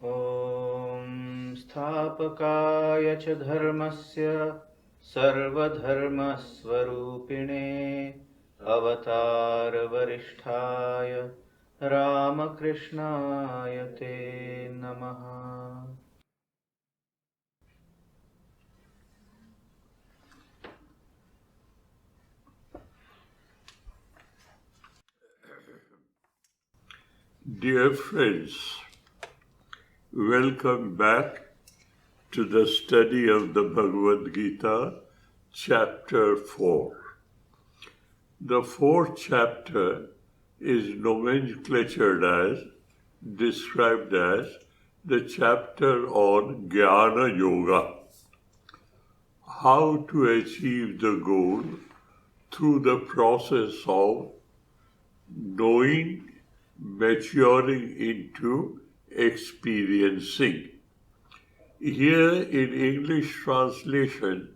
ॐ स्थापकाय च धर्मस्य सर्वधर्मस्वरूपिणे अवतारवरिष्ठाय रामकृष्णाय ते नमः। Dear friends, welcome back to the study of the Bhagavad Gita, chapter 4. The fourth chapter is described as the chapter on Jnana Yoga, how to achieve the goal through the process of knowing, maturing into experiencing. Here in English translation,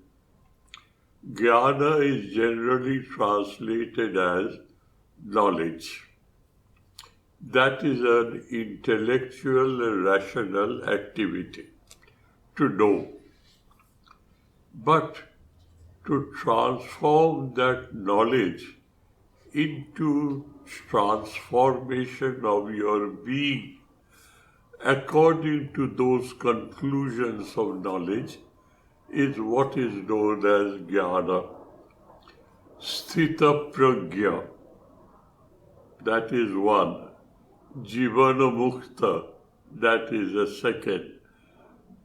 Jnana is generally translated as knowledge. That is an intellectual, rational activity, to know. But to transform that knowledge into transformation of your being according to those conclusions of knowledge is what is known as Jnana. Sthita Prajna, that is one. Jivana Mukta, that is a second.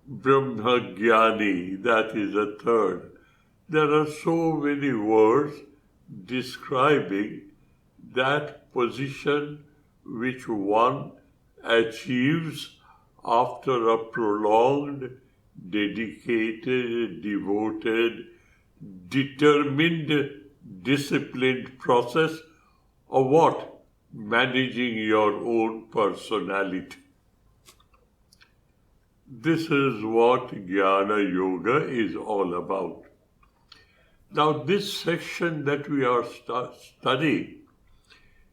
Brahma Jnani, that is a third. There are so many words describing that position which one achieves after a prolonged, dedicated, devoted, determined, disciplined process of what? Managing your own personality. This is what Jnana Yoga is all about. Now, this section that we are studying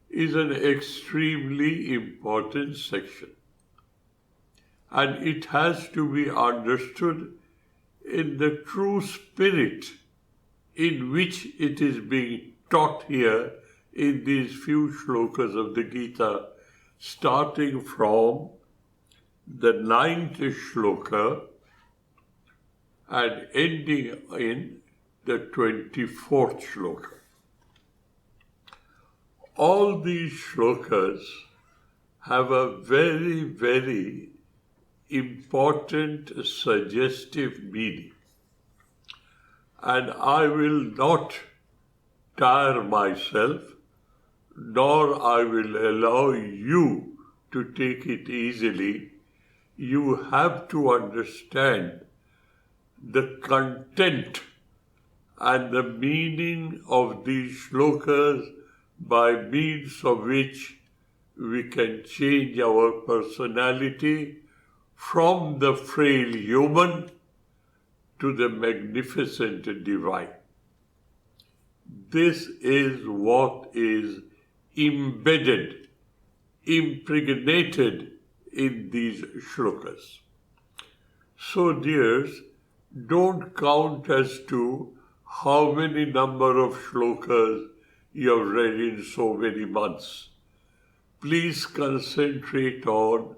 is an extremely important section, and it has to be understood in the true spirit in which it is being taught here in these few shlokas of the Gita, starting from the 9th shloka and ending in the 24th shloka. All these shlokas have a very, very important suggestive meaning. And I will not tire myself, nor I will allow you to take it easily. You have to understand the content and the meaning of these shlokas by means of which we can change our personality from the frail human to the magnificent divine. This is what is embedded, impregnated in these shlokas. So, dears, don't count as to how many number of shlokas you have read in so many months. Please concentrate on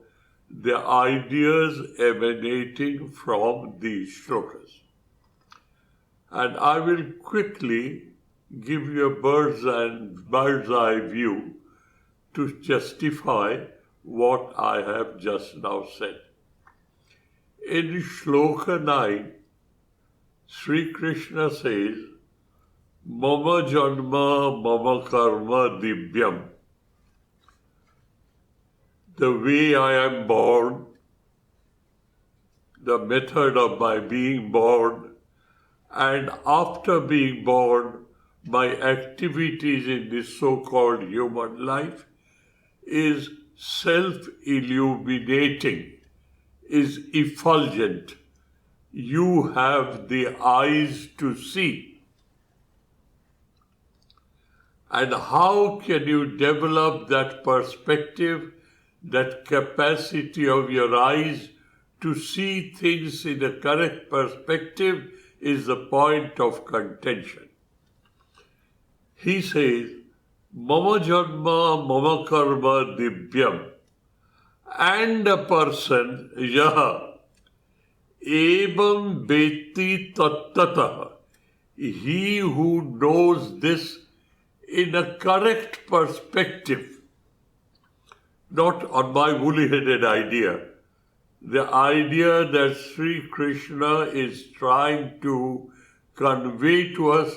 the ideas emanating from these shlokas. And I will quickly give you a bird's eye view to justify what I have just now said. In shloka 9, Sri Krishna says, Mama Janma Mama Karma Divyam. The way I am born, the method of my being born, and after being born, my activities in this so-called human life is self-illuminating, is effulgent. You have the eyes to see. And how can you develop that perspective that capacity of your eyes to see things in a correct perspective is the point of contention. He says, Mama Janma Mama Karma Divyam. And a person, Yaha, Evam Beti Tattatah, he who knows this in a correct perspective, not on my woolly-headed idea, the idea that Sri Krishna is trying to convey to us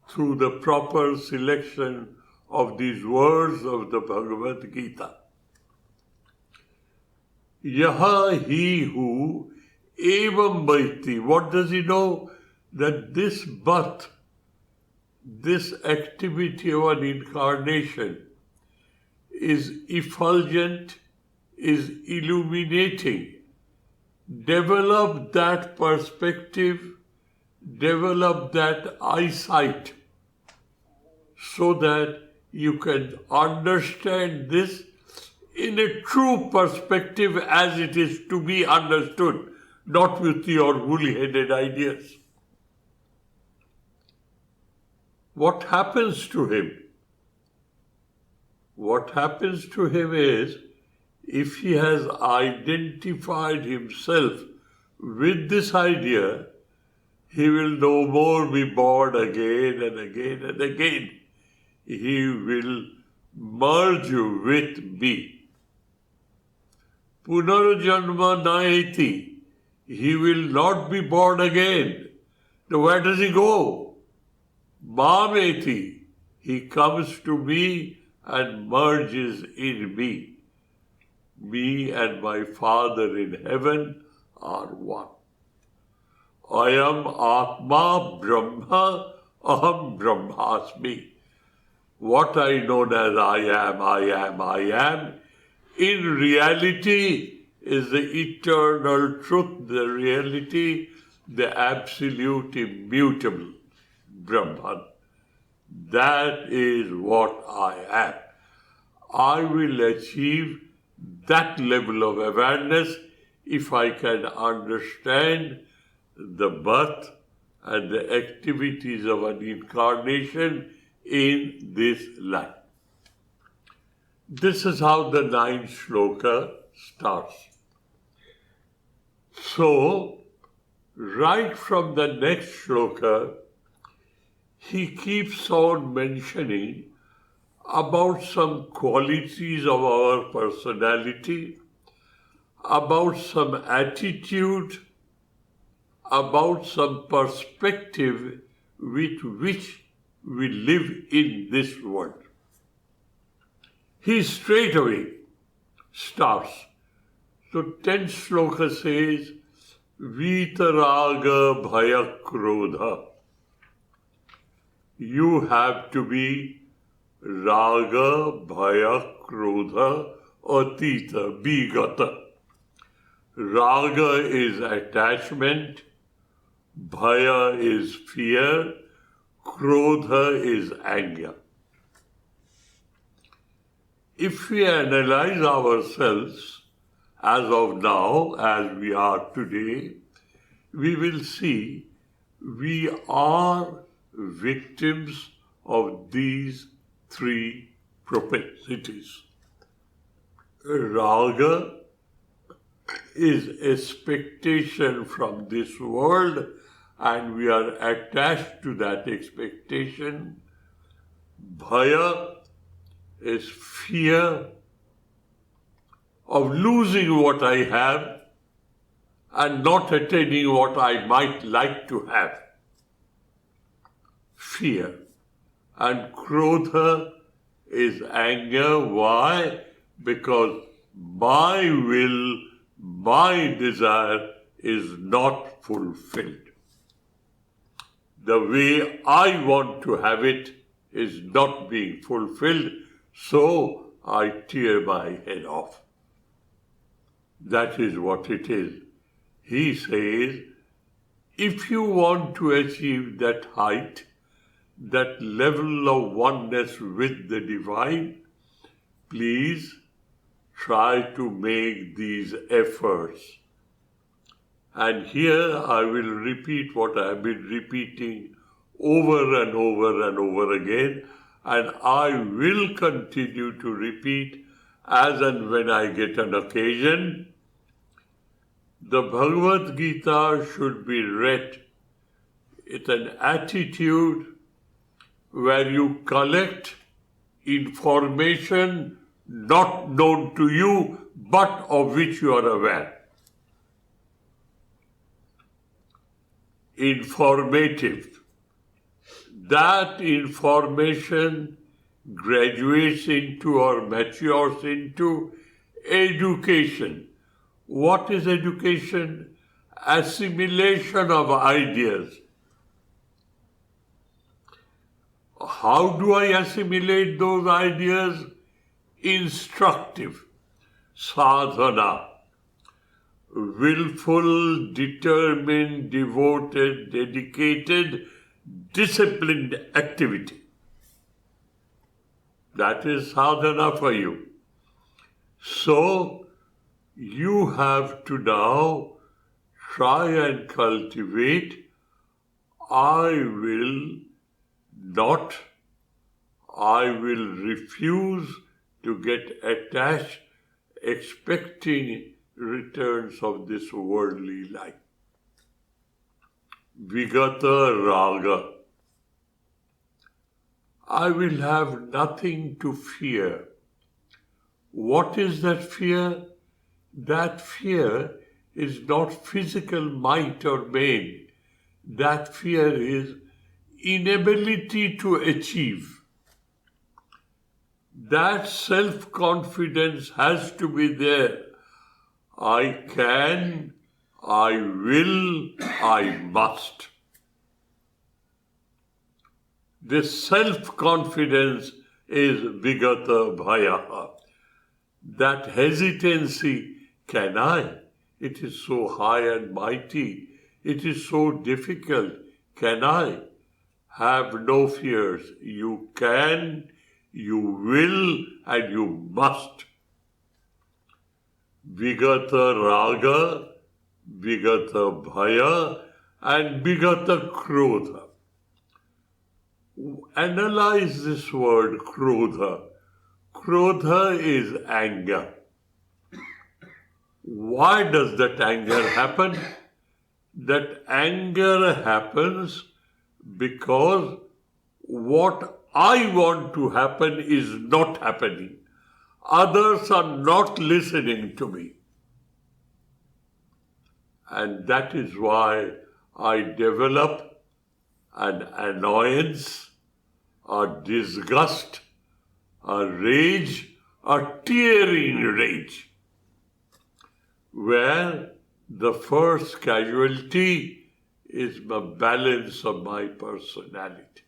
through the proper selection of these words of the Bhagavad Gita. Yaha, he who evam baiti. What does he know? That this birth, this activity of an incarnation is effulgent, is illuminating. Develop that perspective, develop that eyesight so that you can understand this in a true perspective as it is to be understood, not with your woolly-headed ideas. What happens to him? What happens to him is, if he has identified himself with this idea, he will no more be born again and again and again. He will merge with me. Punarjanma naeti. He will not be born again. Now where does he go? Mameti. He comes to me and merges in me. Me and my Father in heaven are one. I am Atma Brahma, Aham Brahmasmi. What I know as I am, in reality is the eternal truth, the reality, the absolute immutable Brahman. That is what I am. I will achieve that level of awareness if I can understand the birth and the activities of an incarnation in this life. This is how the 9th shloka starts. So, right from the next shloka, he keeps on mentioning about some qualities of our personality, about some attitude, about some perspective with which we live in this world. He straight away starts. So 10th shloka says, Vitaraga Bhaya Krodha. You have to be Raga Bhaya Krodha Atita Bigata. Raga is attachment, Bhaya is fear, Krodha is anger. If we analyze ourselves as of now, as we are today, we will see we are victims of these 3 propensities. Raga is expectation from this world, and we are attached to that expectation. Bhaya is fear of losing what I have and not attaining what I might like to have. Fear. And Krodha is anger. Why? Because my will, my desire is not fulfilled. The way I want to have it is not being fulfilled, so I tear my head off. That is what it is. He says, if you want to achieve that height, that level of oneness with the divine, please try to make these efforts. And here I will repeat what I have been repeating over and over and over again, and I will continue to repeat as and when I get an occasion. The Bhagavad Gita should be read with an attitude where you collect information not known to you, but of which you are aware. Informative. That information graduates into or matures into education. What is education? Assimilation of ideas. How do I assimilate those ideas? Instructive. Sadhana. Willful, determined, devoted, dedicated, disciplined activity. That is sadhana for you. So, you have to now try and cultivate, I will refuse to get attached, expecting returns of this worldly life. Vigata raga. I will have nothing to fear. What is that fear? That fear is not physical might or main. That fear is inability to achieve. That self-confidence has to be there. I can, I will, I must. This self-confidence is vigata bhaya. That hesitancy, can I? It is so high and mighty. It is so difficult. Can I? Have no fears. You can, you will, and you must. Vigata raga, vigata bhaya, and vigata krodha. Analyze this word krodha. Krodha is anger. Why does that anger happen? That anger happens because what I want to happen is not happening. Others are not listening to me. And that is why I develop an annoyance, a disgust, a rage, a tearing rage, where the first casualty is the balance of my personality.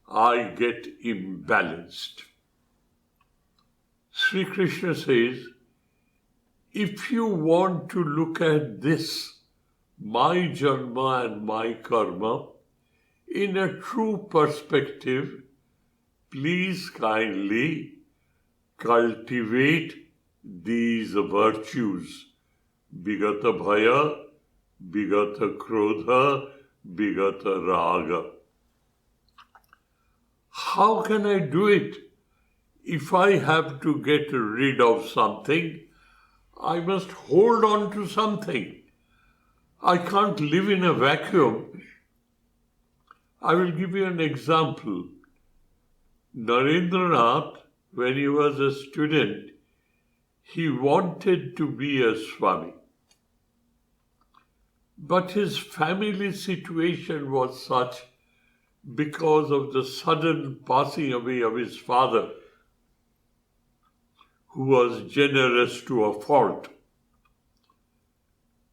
I get imbalanced. Sri Krishna says, if you want to look at this, my janma and my karma, in a true perspective, please kindly cultivate these virtues. Vigata bhaya, vigata krodha, vigata raga. How can I do it? If I have to get rid of something, I must hold on to something. I can't live in a vacuum. I will give you an example. Narendranath, when he was a student, he wanted to be a Swami. But his family situation was such, because of the sudden passing away of his father, who was generous to a fault.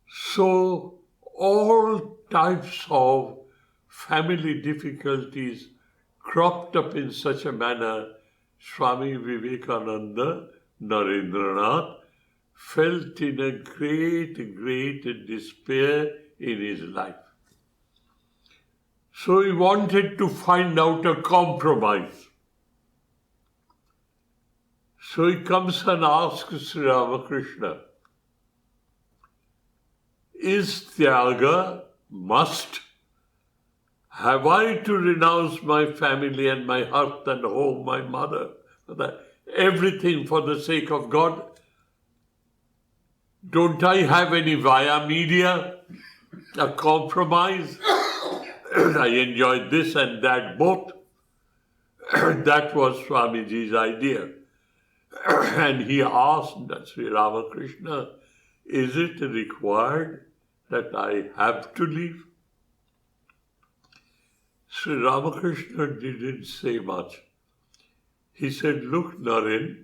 So, all types of family difficulties cropped up in such a manner, Swami Vivekananda, Narendranath, felt in a great despair in his life. So he wanted to find out a compromise. So he comes and asks Sri Ramakrishna, is Tyaga must? Have I to renounce my family and my hearth and home, my mother, everything for the sake of God? Don't I have any via media, a compromise? I enjoy this and that both. That was Swamiji's idea. And he asked Sri Ramakrishna, is it required that I have to leave? Sri Ramakrishna didn't say much. He said, look, Naren,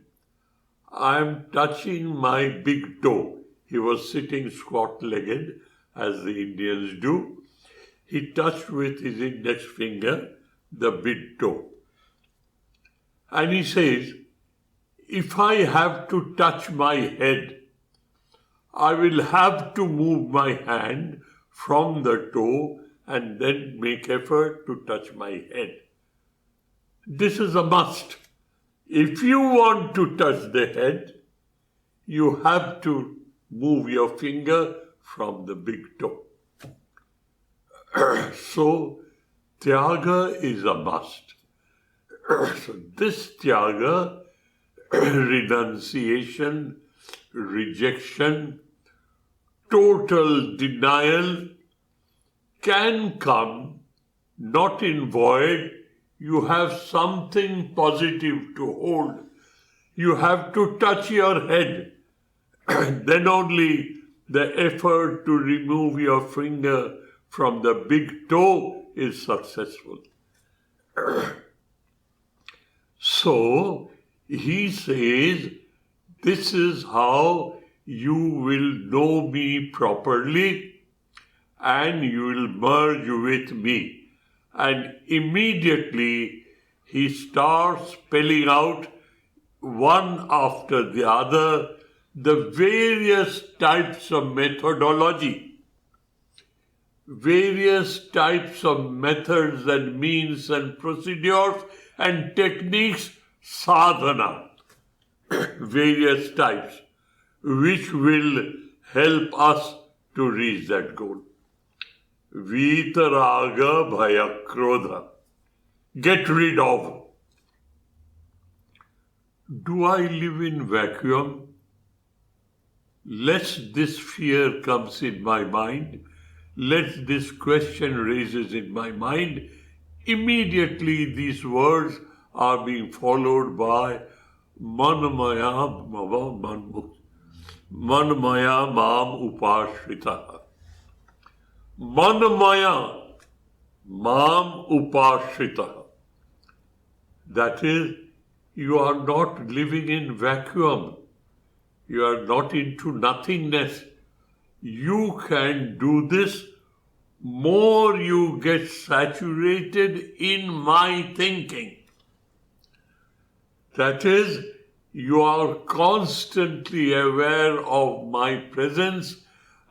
I am touching my big toe. He was sitting squat-legged, as the Indians do. He touched with his index finger the big toe. And he says, if I have to touch my head, I will have to move my hand from the toe and then make effort to touch my head. This is a must. If you want to touch the head, you have to move your finger from the big toe. So, Tyaga is a must. So this Tyaga, renunciation, rejection, total denial, can come not in void. You have something positive to hold. You have to touch your head. Then only the effort to remove your finger from the big toe is successful. So, he says, this is how you will know me properly and you will merge with me. And immediately he starts spelling out one after the other the various types of methodology, various types of methods and means and procedures and techniques, sadhana, various types, which will help us to reach that goal. Vitaraga bhaya krodha. Get rid of. Do I live in vacuum? Lest this fear comes in my mind, lest this question raises in my mind, immediately these words are being followed by Manmaya Mam Upashrita. Manmaya Mam Upashrita. That is, you are not living in vacuum. You are not into nothingness. You can do this. More you get saturated in my thinking. That is, you are constantly aware of my presence,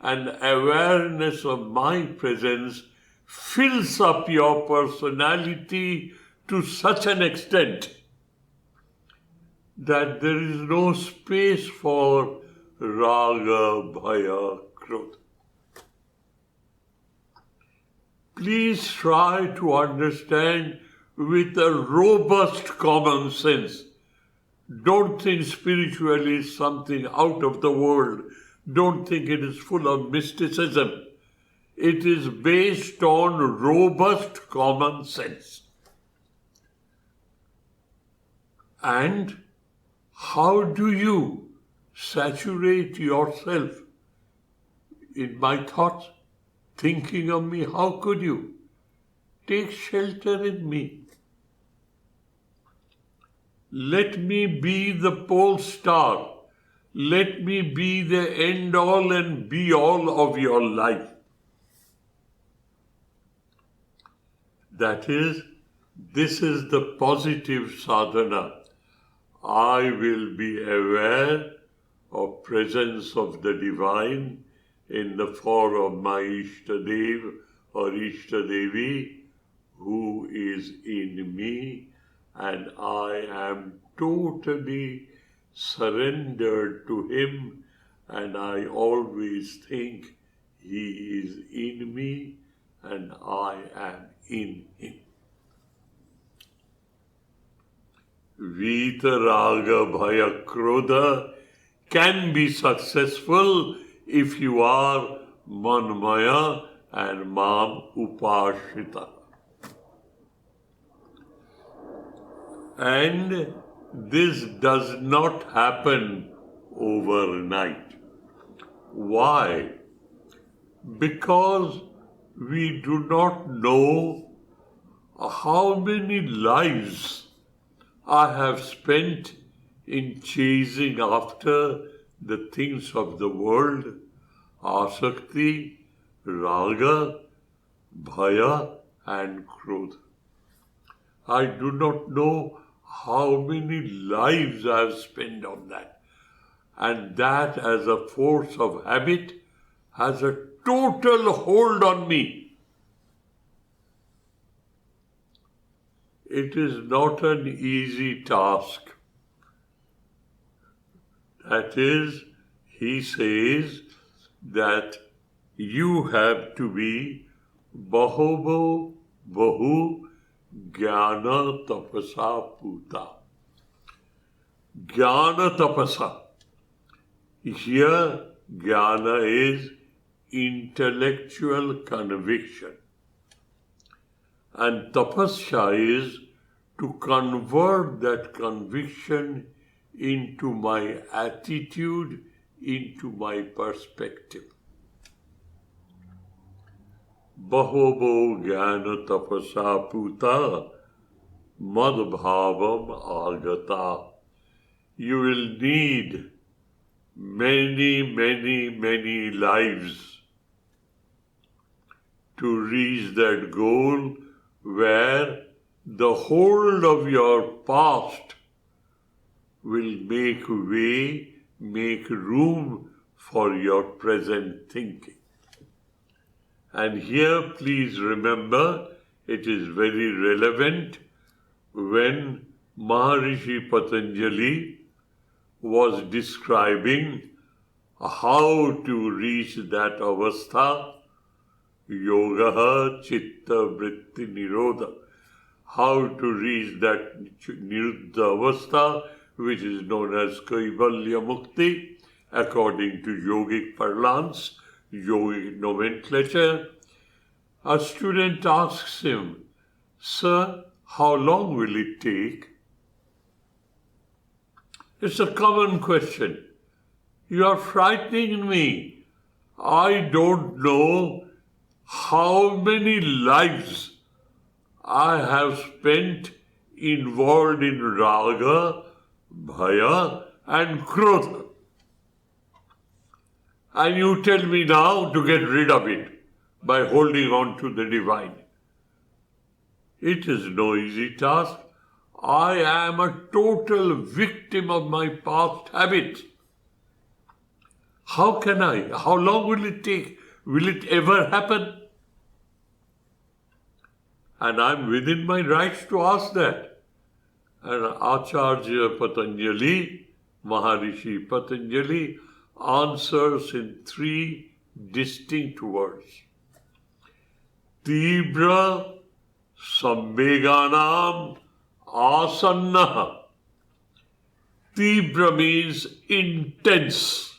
and awareness of my presence fills up your personality to such an extent that there is no space for raga, bhaya, krodha. Please try to understand with a robust common sense. Don't think spirituality is something out of the world. Don't think it is full of mysticism. It is based on robust common sense. And how do you saturate yourself in my thoughts, thinking of me? How could you? Take shelter in me. Let me be the pole star. Let me be the end all and be all of your life. That is, this is the positive sadhana. I will be aware of presence of the divine in the form of my Ishtadev or Ishtadevi who is in me, and I am totally surrendered to Him, and I always think He is in me and I am in Him. Vita Raga Bhaya Krodha can be successful if you are Manmaya and Mam Upashita. And this does not happen overnight. Why? Because we do not know how many lives I have spent in chasing after the things of the world, asakti, raga, bhaya and krodha. I do not know how many lives I have spent on that. And that as a force of habit has a total hold on me. It is not an easy task. That is, he says that you have to be bahubo bahu jnana tapasa puta. Jnana tapasa. Here, jnana is intellectual conviction. And tapasya is to convert that conviction into my attitude, into my perspective. Bahobo jnana tapasa puta madbhavam agata. You will need many lives to reach that goal where the hold of your past will make way, make room for your present thinking. And here, please remember, it is very relevant when Maharishi Patanjali was describing how to reach that avastha, yoga chitta vritti nirodha, how to reach that niruddha avastha, which is known as Kaivalya Mukti, according to yogic parlance, yogic nomenclature. A student asks him, "Sir, how long will it take?" It's a common question. You are frightening me. I don't know how many lives I have spent involved in raga, bhaya and krodha. And you tell me now to get rid of it by holding on to the divine. It is no easy task. I am a total victim of my past habits. How can I? How long will it take? Will it ever happen? And I'm within my rights to ask that. And Acharya Patanjali, Maharishi Patanjali, answers in 3 distinct words. Tibra samveganam asannaha. Tibra means intense.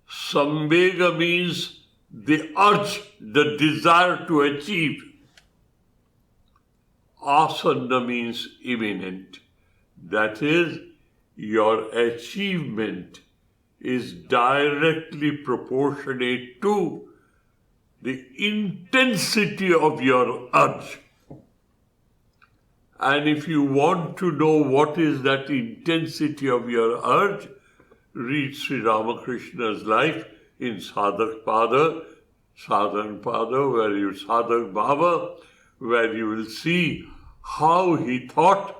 Samvega means the urge, the desire to achieve. Asanna means imminent. That is, your achievement is directly proportionate to the intensity of your urge. And if you want to know what is that intensity of your urge, read Sri Ramakrishna's life in Sadhak Pada, Sadhan Pada, where you Sadhak Bhava, where you will see how he thought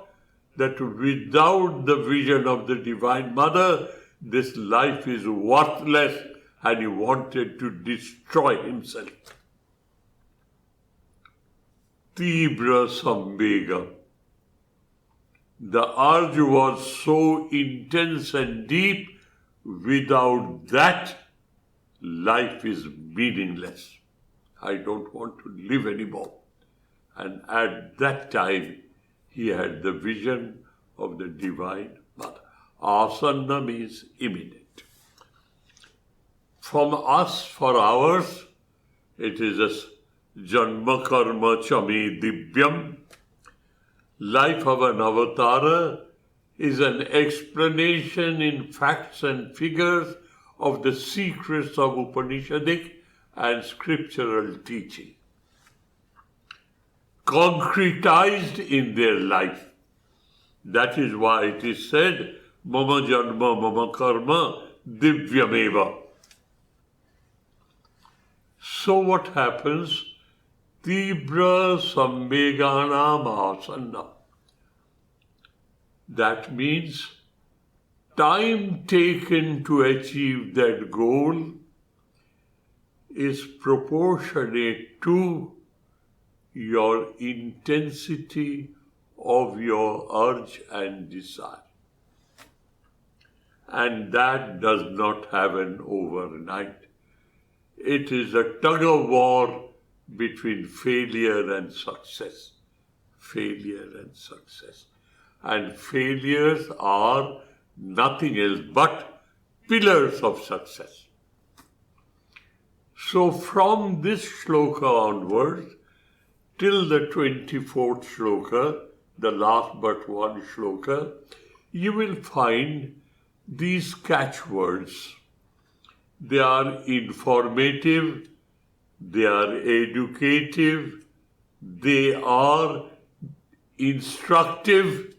that without the vision of the Divine Mother, this life is worthless, and he wanted to destroy himself. Tibra Sambhega. The urge was so intense and deep, without that, life is meaningless. I don't want to live anymore. And at that time, he had the vision of the Divine Mother. Asanna means imminent. From us, for ours, it is a Janma Karma Chami Divyam. Life of an avatara is an explanation in facts and figures of the secrets of Upanishadic and scriptural teaching, concretized in their life. That is why it is said, Mama Janma Mama Karma Divyameva. So what happens? Tibra Samveganam Asanna. That means time taken to achieve that goal is proportionate to your intensity of your urge and desire. And that does not happen overnight. It is a tug of war between failure and success. Failure and success. And failures are nothing else but pillars of success. So from this shloka onwards, till the 24th shloka, the last but one shloka, you will find these catchwords. They are informative, they are educative, they are instructive,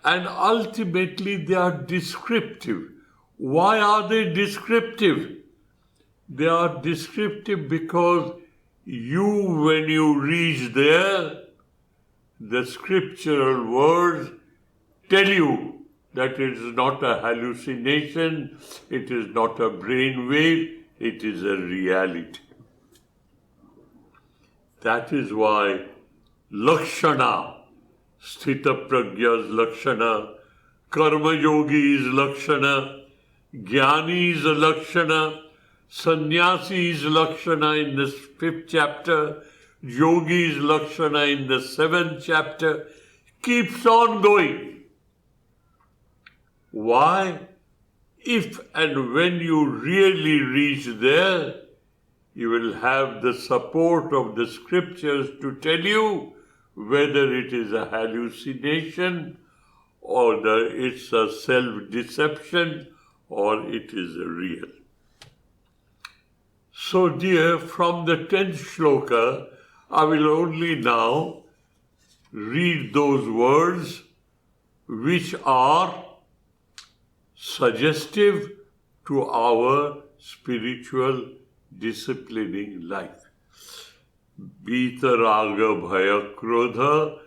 and ultimately they are descriptive. Why are they descriptive? They are descriptive because when you reach there, the scriptural words tell you that it is not a hallucination, it is not a brainwave, it is a reality. That is why Lakshana, Sthita Pragya's Lakshana, Karma Yogi is Lakshana, Jnani is a Lakshana, Sannyasi is Lakshana in the 5th chapter, Yogi is Lakshana in the 7th chapter, keeps on going. Why? If and when you really reach there, you will have the support of the scriptures to tell you whether it is a hallucination or it's a self-deception or it is a real. So dear, from the 10th shloka, I will only now read those words which are suggestive to our spiritual disciplining life. Vitaraga bhaya krodha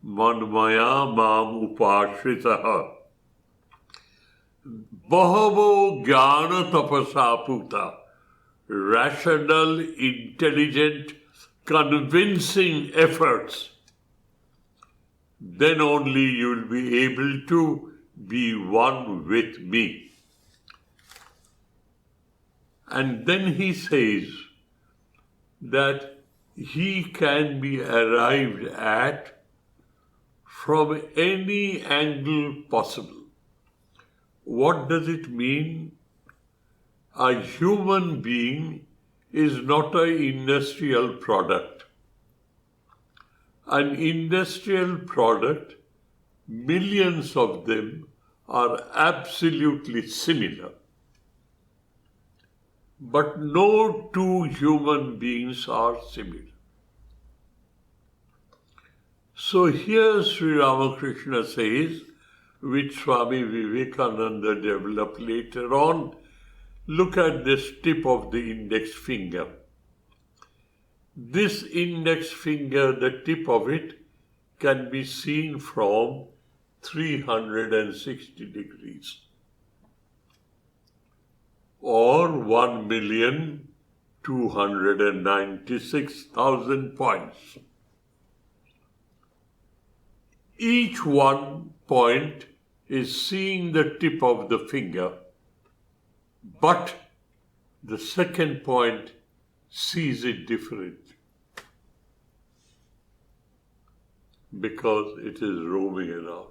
manmaya mam upashritaha bahavo jnana tapasa puta. Rational, intelligent, convincing efforts. Then only you will be able to be one with me. And then he says that he can be arrived at from any angle possible. What does it mean? A human being is not an industrial product. An industrial product, millions of them are absolutely similar. But no two human beings are similar. So here Sri Ramakrishna says, which Swami Vivekananda developed later on, look at this tip of the index finger. This index finger, the tip of it, can be seen from 360 degrees or 1,296,000 points. each one point is seeing the tip of the finger, but the second point sees it different because it is roaming around.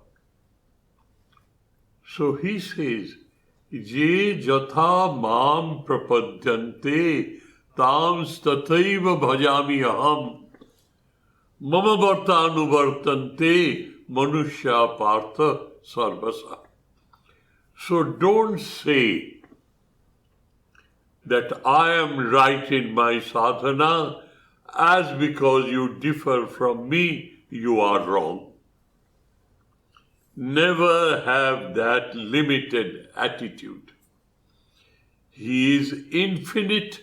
So he says, Ye jatha mam prapadyante tams tathaiva bhajami aham mama vartanuvartante manushya partha sarvasa. So don't say that I am right in my sadhana, as because you differ from me, you are wrong. Never have that limited attitude. He is infinite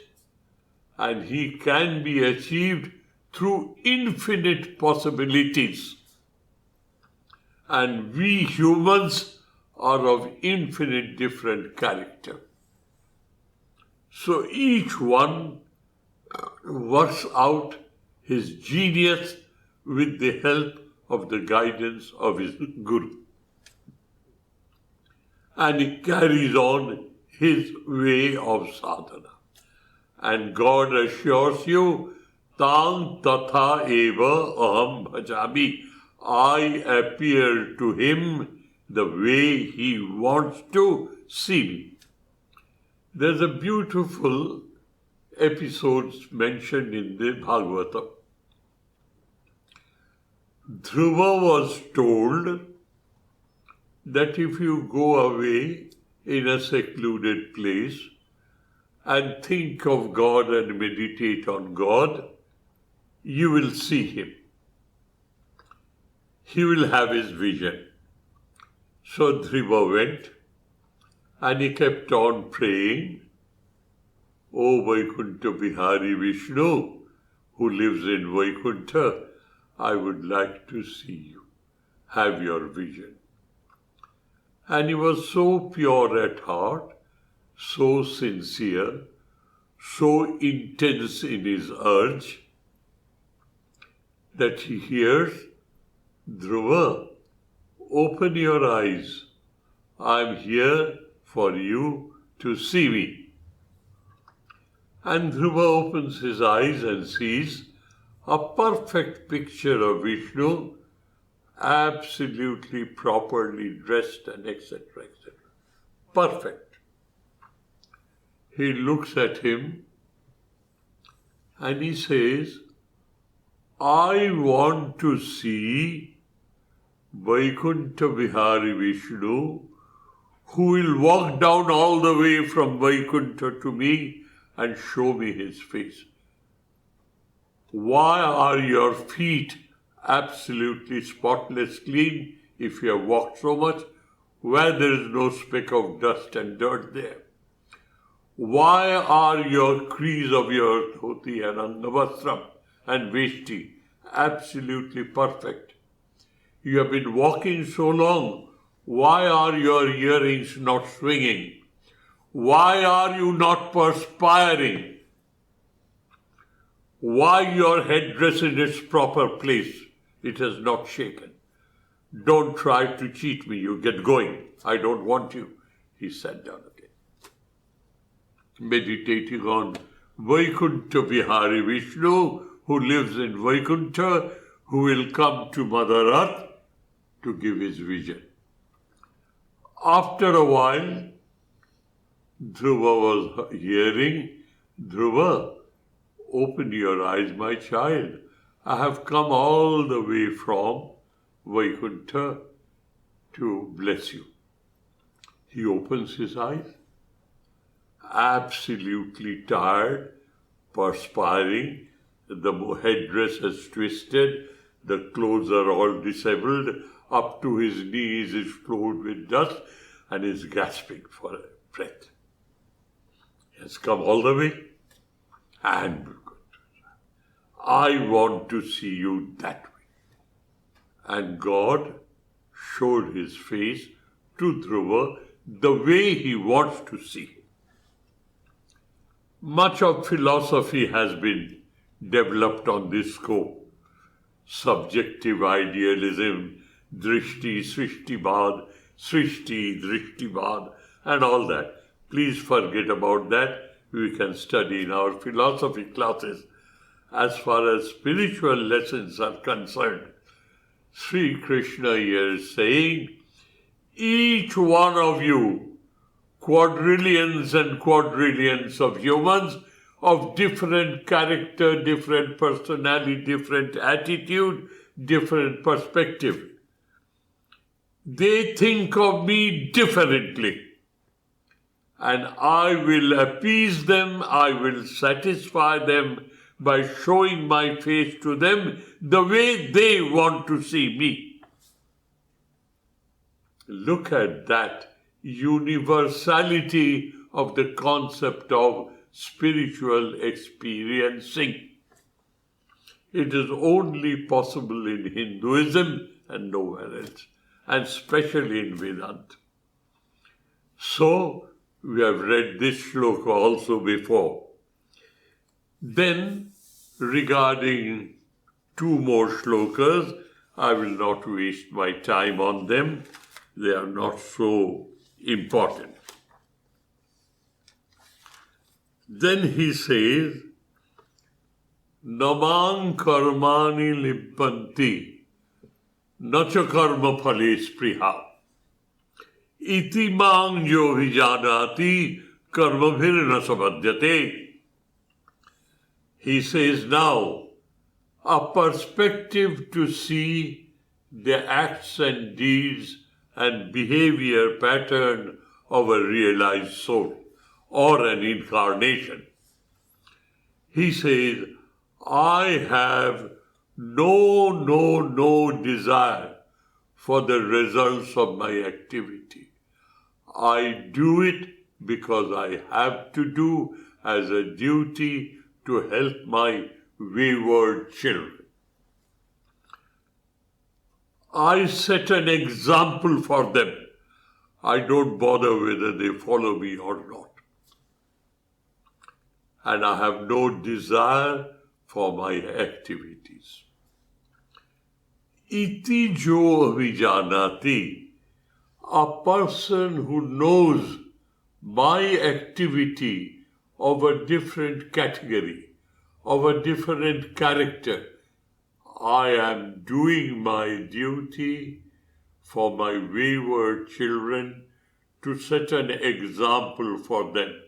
and he can be achieved through infinite possibilities. And we humans are of infinite different character. So each one works out his genius with the help of the guidance of his Guru. And he carries on his way of sadhana. And God assures you, Tang tatha eva aham bhajami. I appear to him the way he wants to see me. There's a beautiful episode mentioned in the Bhagavad. Dhruva was told that if you go away in a secluded place and think of God and meditate on God, you will see him. He will have his vision. So Dhruva went and he kept on praying, O Vaikuntha Bihari Vishnu, who lives in Vaikuntha, I would like to see you, have your vision. And he was so pure at heart, so sincere, so intense in his urge, that he hears, Dhruva, open your eyes. I am here for you to see me. And Dhruva opens his eyes and sees a perfect picture of Vishnu, absolutely properly dressed and etc. etc. Perfect. He looks at him and he says, I want to see Vaikuntha Vihari Vishnu, who will walk down all the way from Vaikuntha to me and show me his face. Why are your feet absolutely spotless clean if you have walked so much, where there is no speck of dust and dirt there? Why are your crease of your dhoti and angavastram and veshti absolutely perfect? You have been walking so long. Why are your earrings not swinging? Why are you not perspiring? Why your headdress in its proper place? It has not shaken. Don't try to cheat me. You get going. I don't want you. He sat down again. Meditating on Vaikuntha Vihari Vishnu, who lives in Vaikuntha, who will come to Mother Earth to give his vision. After a while, Dhruva was hearing, Dhruva, open your eyes, my child. I have come all the way from Vaikuntha to bless you. He opens his eyes, absolutely tired, perspiring, the headdress has twisted, the clothes are all disheveled, up to his knees is flowed with dust and is gasping for breath. He has come all the way and I want to see you that way. And God showed his face to Dhruva the way he wants to see him. Much of philosophy has been developed on this scope. Subjective idealism, drishti, srishtibad, srishti, drishtibad, and all that. Please forget about that. We can study in our philosophy classes. As far as spiritual lessons are concerned, Sri Krishna here is saying, each one of you, quadrillions and quadrillions of humans of different character, different personality, different attitude, different perspective, they think of me differently. And I will appease them, I will satisfy them by showing my face to them the way they want to see me. Look at that universality of the concept of spiritual experiencing. It is only possible in Hinduism and nowhere else, and especially in Vedanta. So, we have read this shloka also before. Then, regarding two more shlokas, I will not waste my time on them. They are not so important. Then he says, Namang karmani libbanti, nacha karma phale spriha. Iti mang jo vijanati karma bhirna sabhadyate. He says now, a perspective to see the acts and deeds and behavior pattern of a realized soul or an incarnation. He says, I have no desire for the results of my activity. I do it because I have to do as a duty to help my wayward children. I set an example for them. I don't bother whether they follow me or not. And I have no desire for my activities. Iti jo vijanati, a person who knows my activity of a different category, of a different character. I am doing my duty for my wayward children to set an example for them.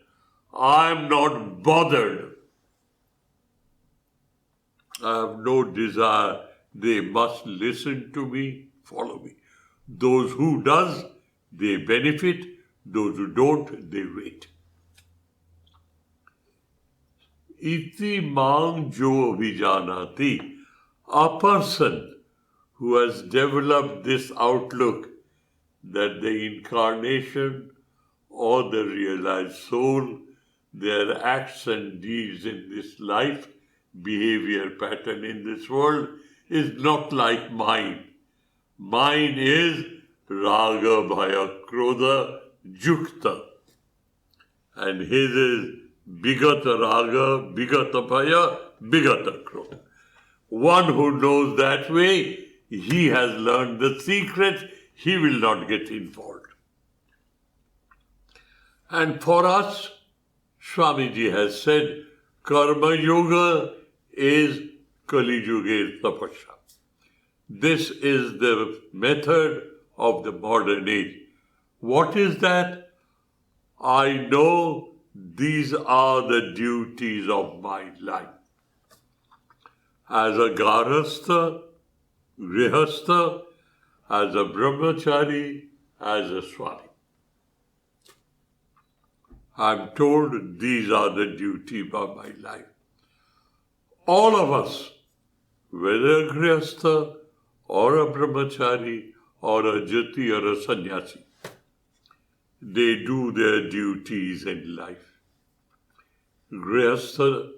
I am not bothered. I have no desire. They must listen to me, follow me. Those who does, they benefit. Those who don't, they wait. Iti mang jo vijanati. A person who has developed this outlook that the incarnation or the realized soul, their acts and deeds in this life, behavior pattern in this world, is not like mine. Mine is raga bhaya krodha jukta. And his is bigata raga, bigata bhaya, bigata krodha. One who knows that way, he has learned the secret, he will not get involved. And for us, Swamiji has said, Karma Yoga is Kali Yuga Tapasya. This is the method of the modern age. What is that? I know these are the duties of my life. As a Garastha, Grihastha, as a Brahmachari, as a Swami. I'm told these are the duties of my life. All of us, whether a Grihastha or a Brahmachari or a Jati or a Sannyasi, they do their duties in life. Grihastha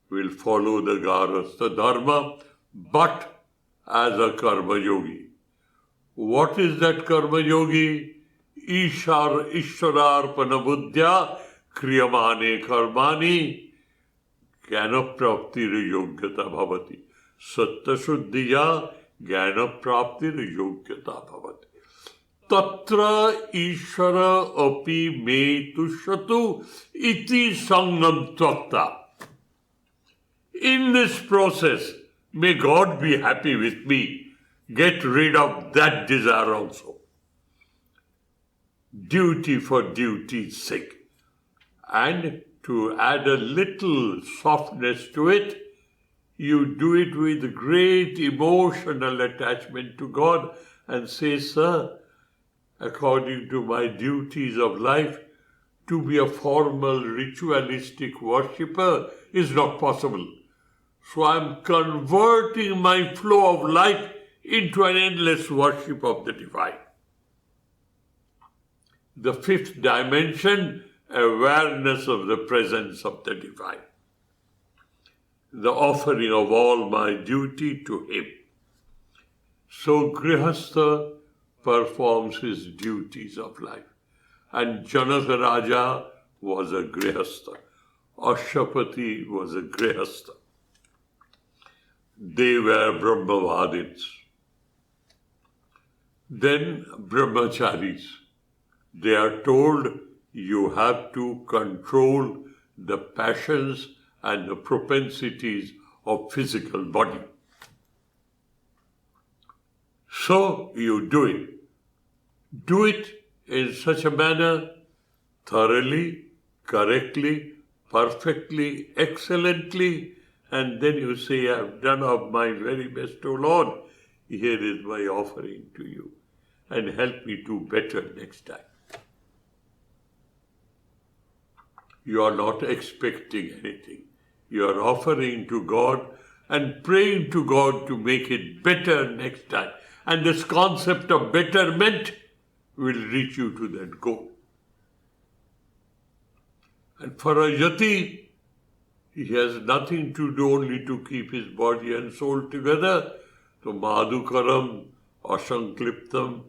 will follow the Garastha Dharma, but as a Karma Yogi. What is that Karma Yogi? Ishwararpana buddhya kriyamane karmani jnana praptir yogyata bhavati satta shuddhiya Jnana praptir yogyata bhavati. Tatra ishvara api me tushyatu iti sangam tvakta. In this process, may God be happy with me. Get rid of that desire also. Duty for duty's sake. And to add a little softness to it, you do it with great emotional attachment to God and say, Sir, according to my duties of life, to be a formal ritualistic worshipper is not possible. So I am converting my flow of life into an endless worship of the divine. The fifth dimension, awareness of the presence of the divine. The offering of all my duty to him. So Grihastha performs his duties of life. And Janaka Raja was a Grihastha. Ashapati was a Grihastha. They were Brahmavadins. Then Brahmacharis. They are told you have to control the passions and the propensities of physical body. So you do it. Do it in such a manner, thoroughly, correctly, perfectly, excellently, and then you say, I have done of my very best, O Lord. Here is my offering to you, and help me do better next time. You are not expecting anything. You are offering to God and praying to God to make it better next time. And this concept of betterment will reach you to that goal. And for a yati, he has nothing to do only to keep his body and soul together. So madhukaram, asankliptam,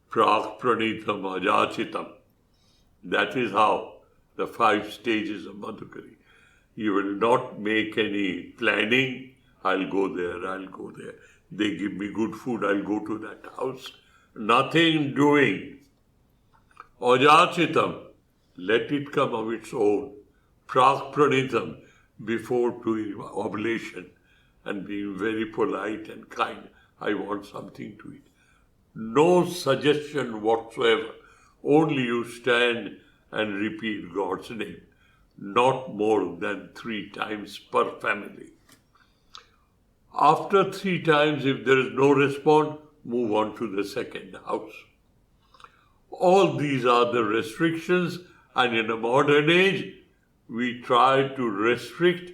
prak pranitam, ajachitam. That is how the 5 stages of Madhukari. You will not make any planning. I'll go there, I'll go there. They give me good food, I'll go to that house. Nothing doing. Ajachitam, let it come of its own. Prak pranitam, before doing oblation and being very polite and kind. I want something to eat. No suggestion whatsoever. Only you stand and repeat God's name. Not more than 3 times per family. After 3 times, if there is no response, move on to the second house. All these are the restrictions, and in a modern age, we try to restrict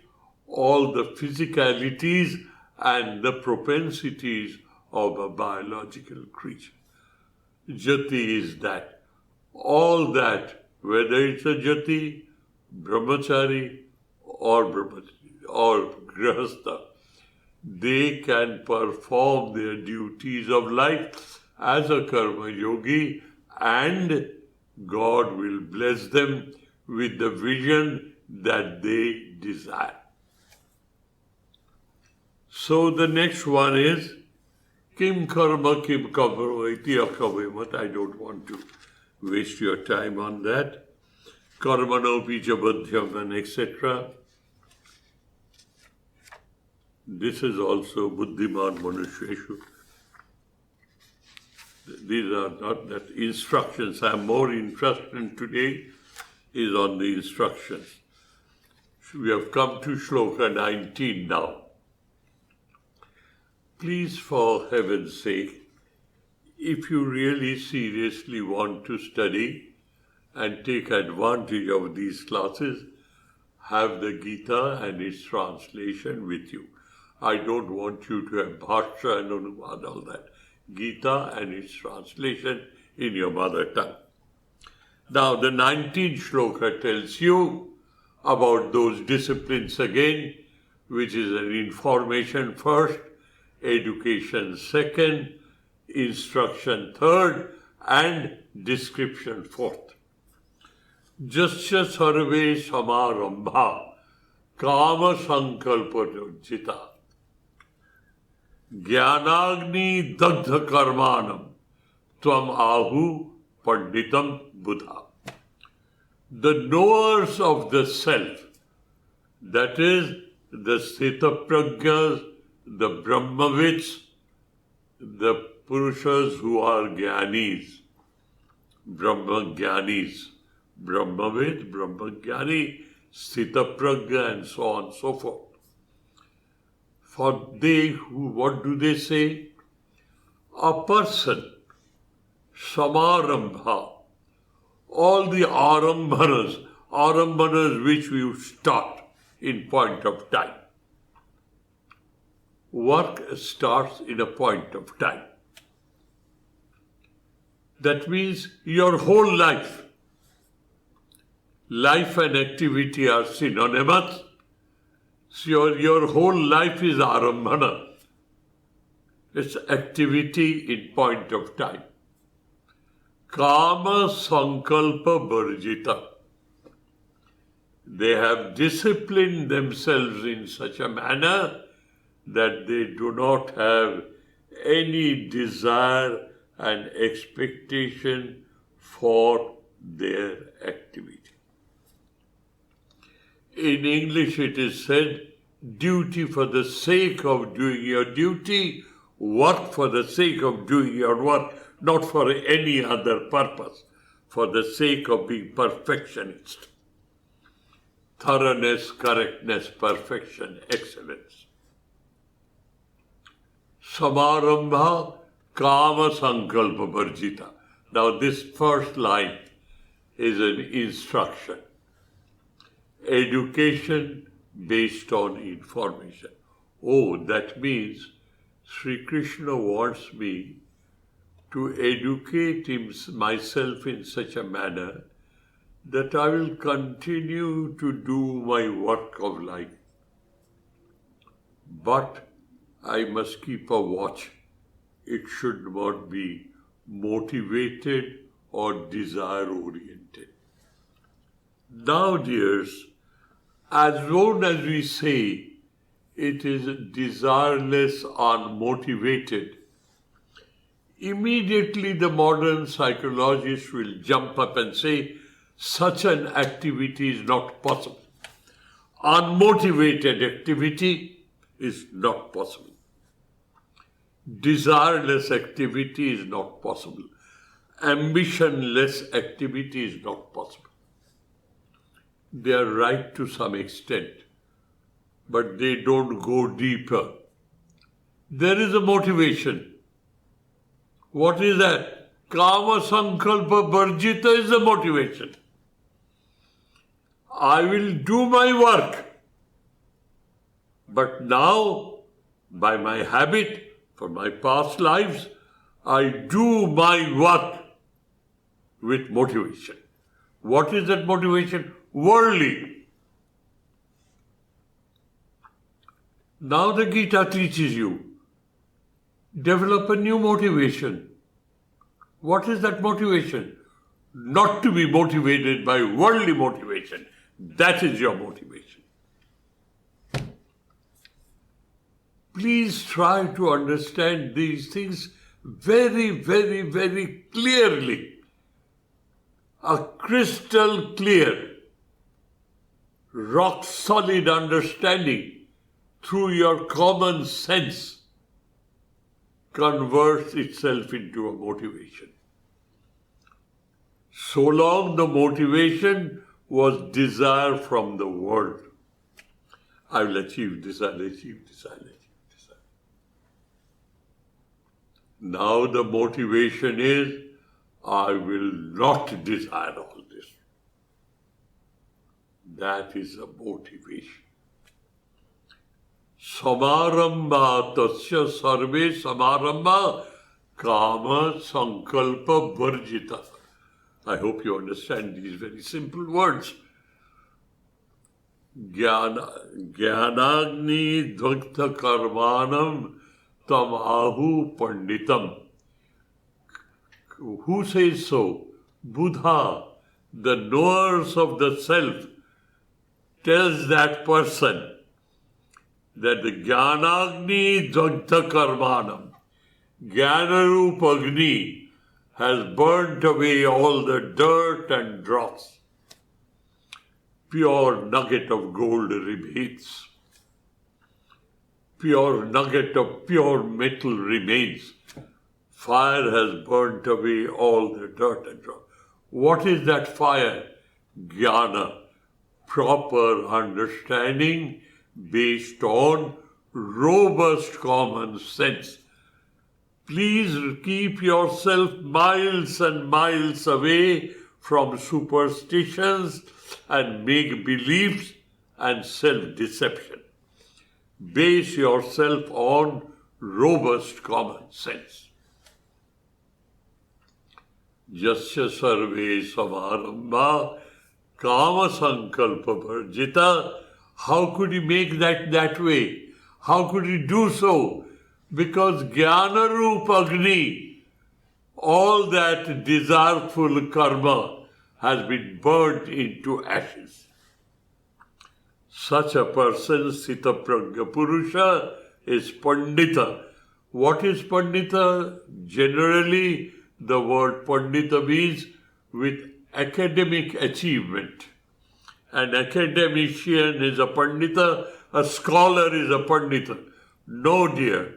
all the physicalities and the propensities of a biological creature. Jati is that. All that, whether it's a jati, brahmachari, or grihastha, they can perform their duties of life as a karma yogi, and God will bless them with the vision that they desire. So the next one is Kim karma kim kavaro iti akavemat. I don't want to waste your time on that. Karmano bijabadhyam and etc. This is also buddhiman manusheshu. These are not that instructions. I am more interested today is on the instructions. We have come to shloka 19 now. Please, for heaven's sake, if you really seriously want to study and take advantage of these classes, have the Gita and its translation with you. I don't want you to have bhashya and anumad, all that. Gita and its translation in your mother tongue. Now, the 19th shloka tells you about those disciplines again, which is an information first, education second, instruction third, and description fourth. Jasya sarve samarambha kama sankalpa jita. Jnanagni dagdha karmanam tvam ahu panditam buddha. The knowers of the self, that is, the Sthitaprajnas, the Brahmavids, the Purushas who are Jnanis, Brahmagyanis, Brahmavid, Brahmagyani, Sthitaprajna, and so on and so forth. For they who, what do they say? A person, samarambha, all the arambhanas which we start in point of time. Work starts in a point of time. That means your whole life and activity are synonymous. So your whole life is arambhana. It's activity in point of time. Kama sankalpa varjita. They have disciplined themselves in such a manner that they do not have any desire and expectation for their activity. In English it is said, duty for the sake of doing your duty, work for the sake of doing your work, not for any other purpose, for the sake of being perfectionist. Thoroughness, correctness, perfection, excellence. Samarambha kama sankalpa varjita. Now this first line is an instruction. Education based on information. Oh, that means Sri Krishna wants me to educate myself in such a manner that I will continue to do my work of life. But I must keep a watch. It should not be motivated or desire-oriented. Now, dears, as long as we say it is desireless, unmotivated, immediately the modern psychologist will jump up and say, such an activity is not possible. Unmotivated activity is not possible. Desireless activity is not possible. Ambitionless activity is not possible. They are right to some extent, but they don't go deeper. There is a motivation. What is that? Kama sankalpa varjita is the motivation. I will do my work. But now, by my habit, for my past lives, I do my work with motivation. What is that motivation? Worldly. Now the Gita teaches you, develop a new motivation. What is that motivation? Not to be motivated by worldly motivation. That is your motivation. Please try to understand these things very, very, very clearly. A crystal clear, rock solid understanding through your common sense converts itself into a motivation. So long the motivation was desire from the world. I will achieve this, I will achieve this, I will achieve this. Now the motivation is, I will not desire all this. That is a motivation. Samarambha tasya sarve samarambha kama sankalpa varjita. I hope you understand these very simple words. Jnanagni dvakta karmanam tam ahu panditam. Who says so? Buddha, the knowers of the self, tells that person that the Jnanagni Dagdha Karmanam, Jnanarup Agni, has burnt away all the dirt and dross. Pure nugget of gold remains. Pure nugget of pure metal remains. Fire has burnt away all the dirt and dross. What is that fire? Jnana, proper understanding based on robust common sense. Please keep yourself miles and miles away from superstitions and make-beliefs and self-deception. Base yourself on robust common sense. Jasya sarve samarambha kama sankalpa varjita. How could he make that way? How could he do so? Because Jnanarup Agni, all that desireful karma has been burnt into ashes. Such a person, Sita Pragya Purusha, is Pandita. What is Pandita? Generally, the word Pandita means with academic achievement. An academician is a Pandita, a scholar is a Pandita. No, dear.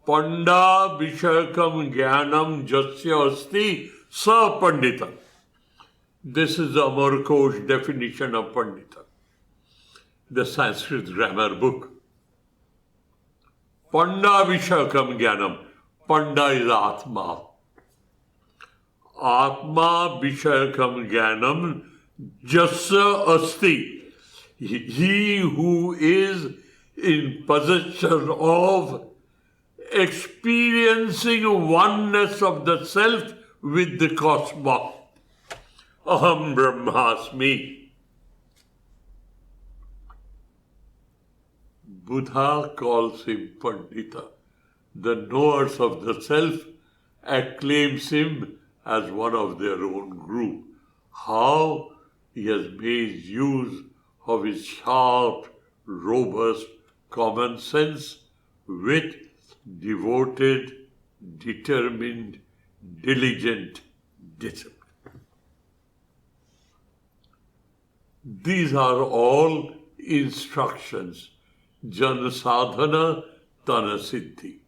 Panda Vishakam Jnanam Jasya Asti Sa Pandita. This is the Amar Kosh definition of Pandita, the Sanskrit grammar book. Panda Vishakam Jnanam. Panda is Atma. Atma Vishakam Jnanam Jasya Asti. He who is in possession of experiencing oneness of the self with the cosmos. Aham Brahmasmi. Buddha calls him Pandita. The knowers of the self acclaims him as one of their own group. How? He has made use of his sharp, robust common sense with devoted, determined, diligent discipline. These are all instructions. Jana sadhana, tana siddhi.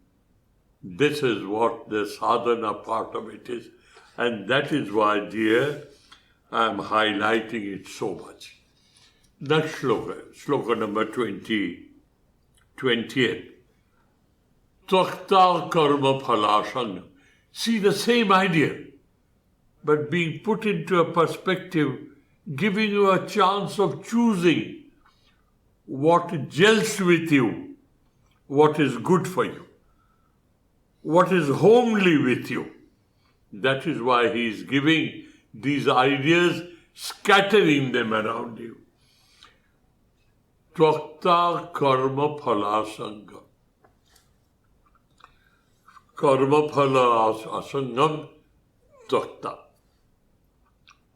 This is what the sadhana part of it is. And that is why, dear, I am highlighting it so much. Next sloka number 28. Takta karma phalasangam. See, the same idea, but being put into a perspective, giving you a chance of choosing what gels with you, what is good for you, what is homely with you. That is why he is giving these ideas, scattering them around you. Tvakta karma phala sangam. Karma phala asangam tvakta.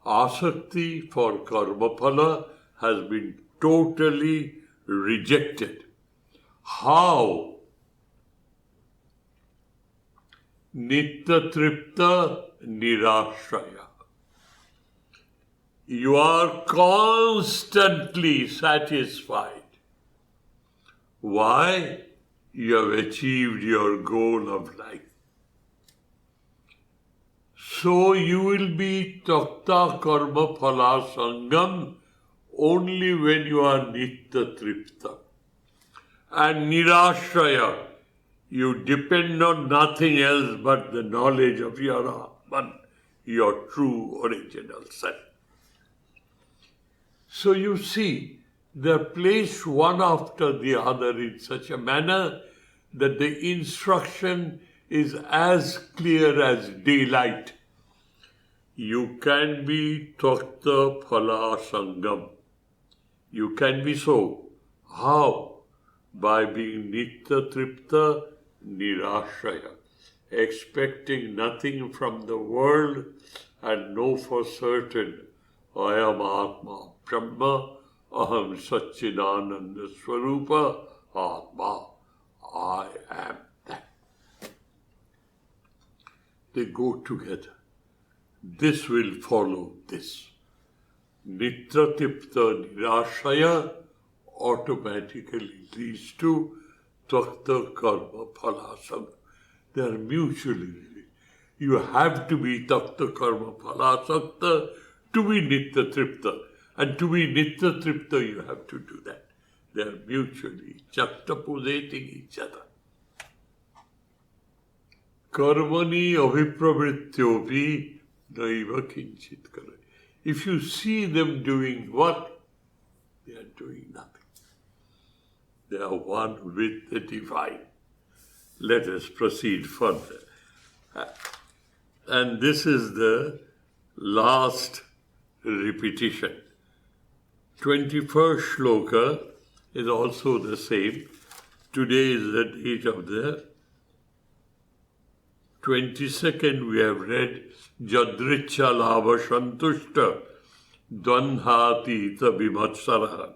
Asakti for karma phala has been totally rejected. How? Nitya tripta nirashraya. You are constantly satisfied. Why? You have achieved your goal of life. So you will be takta karma phala sangam only when you are nitya tripta. And nirashraya, you depend on nothing else but the knowledge of your Atman, your true original self. So you see, they're placed one after the other in such a manner that the instruction is as clear as daylight. You can be takta phala sangam. You can be so. How? By being nitya tripta nirashraya, expecting nothing from the world and know for certain, I am Atma Brahma, Aham Satchidananda Swarupa, Atma, I am that. They go together. This will follow this. Nitratipta nirashaya automatically leads to takta karma phalasam. They are mutually related. You have to be takta karma phalasakta to be nitya-tripta. And to be nitya-tripta, you have to do that. They are mutually juxtaposing each other. Karmani abhipravrityopi naiva kinchit kara. If you see them doing what? They are doing nothing. They are one with the divine. Let us proceed further. And this is the last repetition. 21st shloka is also the same. Today is the date of the 22nd. We have read Jadricha Lava Shantushta Dvanhatita Vimatsara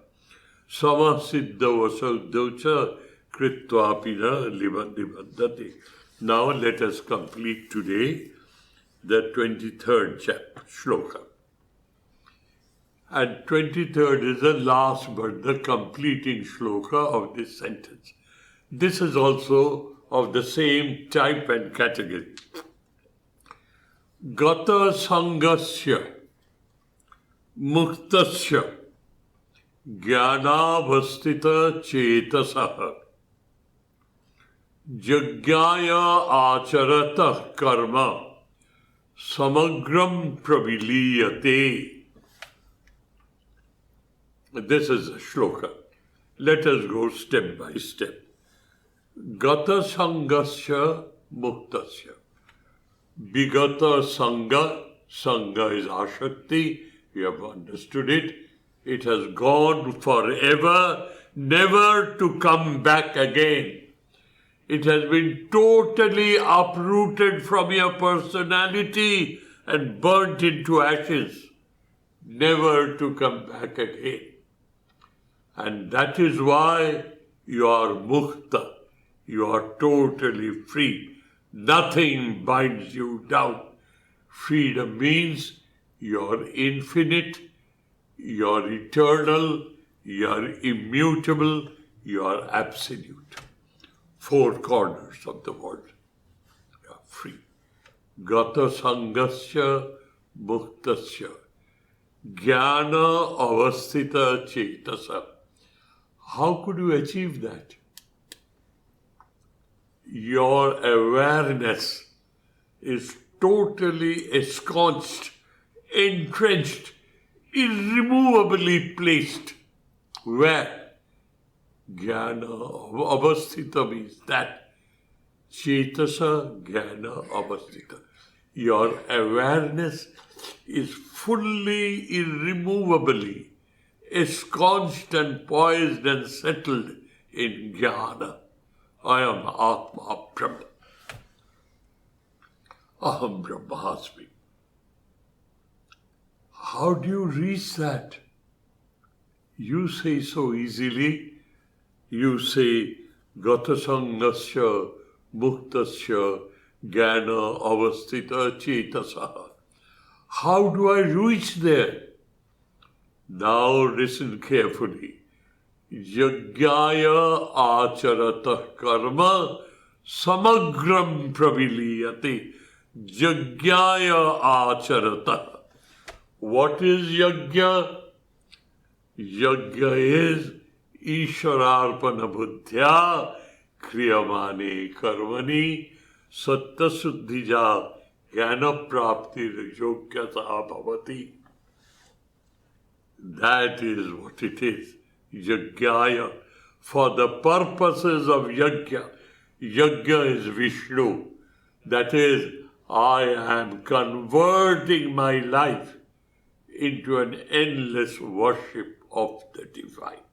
Sama Siddha Vasaudocha Kritvapina Libandati. Now let us complete today the 23rd chapter, shloka. And 23rd is the last but the completing shloka of this sentence. This is also of the same type and category. Gata sangasya muktasya jnanavastita chetasaha jagyaya acharata karma samagram praviliyate. This is a shloka. Let us go step by step. Gata sangasya muktasya. Bigata sangha. Sangha is ashakti. We have understood it. It has gone forever, never to come back again. It has been totally uprooted from your personality and burnt into ashes, never to come back again. And that is why you are mukta. You are totally free. Nothing binds you down. Freedom means you are infinite, you are eternal, you are immutable, you are absolute. Four corners of the world. You are free. Gata sangasya muktasya jnana avastita chetasa. How could you achieve that? Your awareness is totally ensconced, entrenched, irremovably placed. Where? Jnana avastita means that. Chetasa jnana avastita. Your awareness is fully, irremovably ensconced and poised and settled in jnana. I am Atma Brahma. Aham Brahmasmi. How do you reach that? You say so easily. You say, Gata sangasya muktasya jnana avastita chetasaha. How do I reach there? Now listen carefully. Yagyaya acharata karma samagram praviliyate. Yagyaya acharata. What is yagya? Yagya is Ishwararpana buddhya kriyamane karmani satta suddhija jnana prapti yogyata bhavati. That is what it is. Yagyaya. For the purposes of yagya. Yagya is Vishnu. That is, I am converting my life into an endless worship of the divine.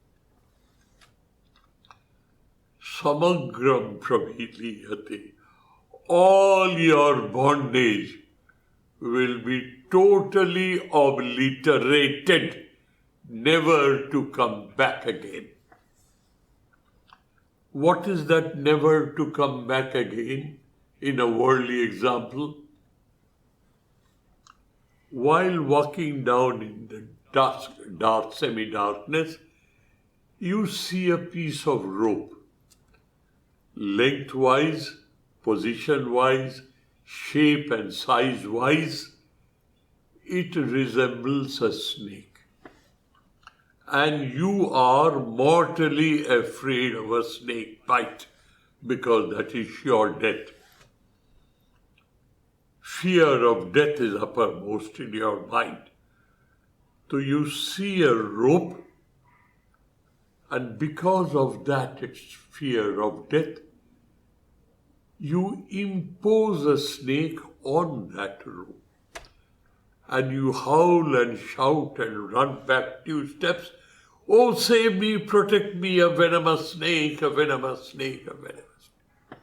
Samagram praviliyate. All your bondage will be totally obliterated, never to come back again. What is that never to come back again in a worldly example? While walking down in the dark semi-darkness, you see a piece of rope. Lengthwise, position-wise, shape and size-wise, it resembles a snake. And you are mortally afraid of a snake bite because that is sure death. Fear of death is uppermost in your mind. So you see a rope, and because of that, its fear of death, you impose a snake on that rope. And you howl and shout and run back 2 steps. Oh, save me, protect me, a venomous snake, a venomous snake, a venomous snake.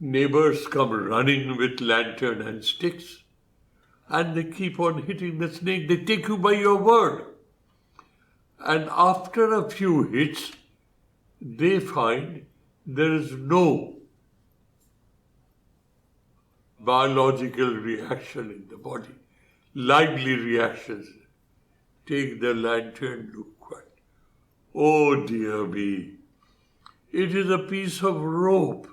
Neighbors come running with lantern and sticks, and they keep on hitting the snake. They take you by your word. And after a few hits, they find there is no biological reaction in the body, lively reactions. Take the lantern, look what. Oh dear me, it is a piece of rope.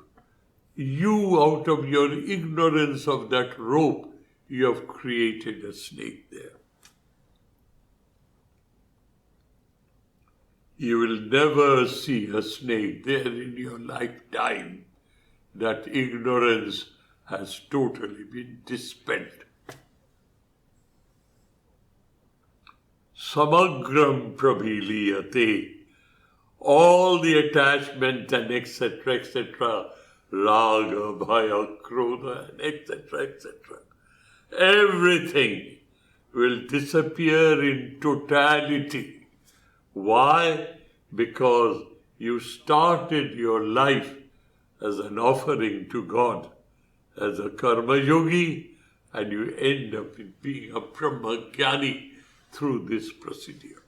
You, out of your ignorance of that rope, you have created a snake there. You will never see a snake there in your lifetime. That ignorance has totally been dispelled. Samagram prabhiliyate. All the attachment and etc., raga, bhaya, krodha, and etc., everything will disappear in totality. Why? Because you started your life as an offering to God, as a karma yogi, and you end up in being a brahmagyani through this procedure.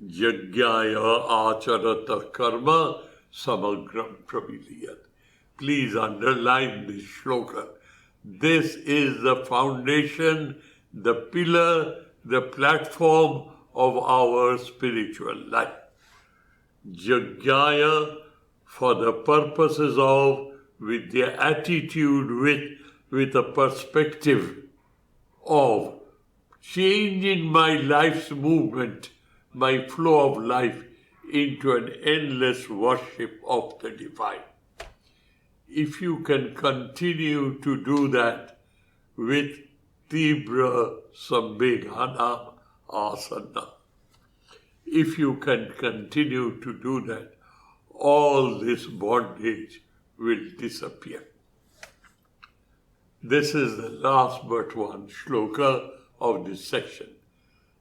Yajnaya acharata karma samagram praviliyat. Please underline this shloka. This is the foundation, the pillar, the platform of our spiritual life. Yajnaya, for the purposes of, with the attitude, with a perspective of changing my life's movement, my flow of life into an endless worship of the divine. If you can continue to do that with Tibra Sambhegana Asana, if you can continue to do that, all this bondage will disappear. This is the last but one shloka of this section.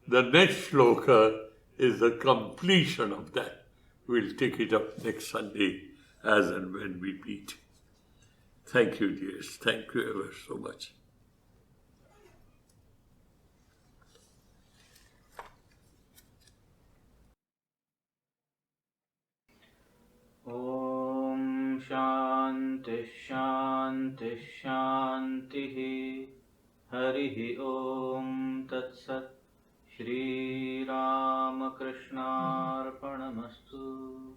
The next shloka is the completion of that. We'll take it up next Sunday as and when we meet. Thank you, dears. Thank you ever so much. Om Shanti Shanti Shanti Harihi Om Tat Sat Shri Ramakrishna Arpanamastu.